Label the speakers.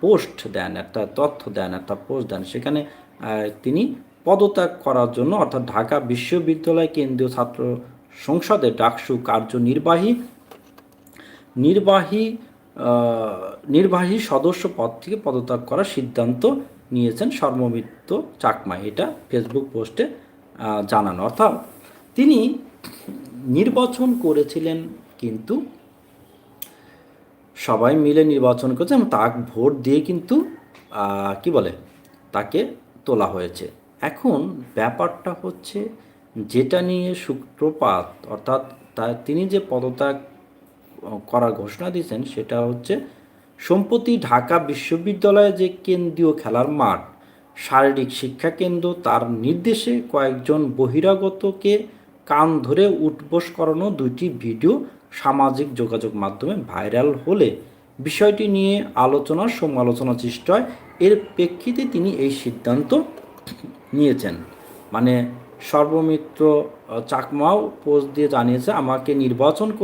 Speaker 1: Post দেন, একটা তথ্য দেন, একটা পোস্ট দেন, সেখানে তিনি পদত্যাগ করার জন্য, অর্থাৎ ঢাকা বিশ্ববিদ্যালয় কেন্দ্রীয় ছাত্র সংসদে ডাকসু কার্যনির্বাহী নির্বাহী নির্বাহী সদস্য পদ থেকে পদত্যাগ করার সিদ্ধান্ত নিয়েছেন সৌম্যমিত্র চাকমা, এটা ফেসবুক পোস্টে জানানো। অর্থাৎ তিনি নির্বাচন করেছিলেন, কিন্তু সবাই মিলে নির্বাচন করেছে এবং তাকে ভোট দিয়ে কিন্তু কি বলে তাকে তোলা হয়েছে। এখন ব্যাপারটা হচ্ছে, যেটা নিয়ে সূত্রপাত, অর্থাৎ তিনি যে পদত্যাগ করার ঘোষণা দিয়েছেন, সেটা হচ্ছে সম্প্রতি ঢাকা বিশ্ববিদ্যালয়ে যে কেন্দ্রীয় খেলার মাঠ, শারীরিক শিক্ষা কেন্দ্র, তার নির্দেশে কয়েকজন বহিরাগতকে কান ধরে উঠবোস করানো দুইটি ভিডিও সামাজিক যোগাযোগ মাধ্যমে ভাইরাল হলে বিষয়টি নিয়ে আলোচনার সমালোচনা সৃষ্টি হয়। এর প্রেক্ষিতে তিনি এই সিদ্ধান্ত নিয়েছেন। মানে সর্বমিত্র চাকমাও পোস্ট দিয়ে জানিয়েছে, আমাকে নির্বাচন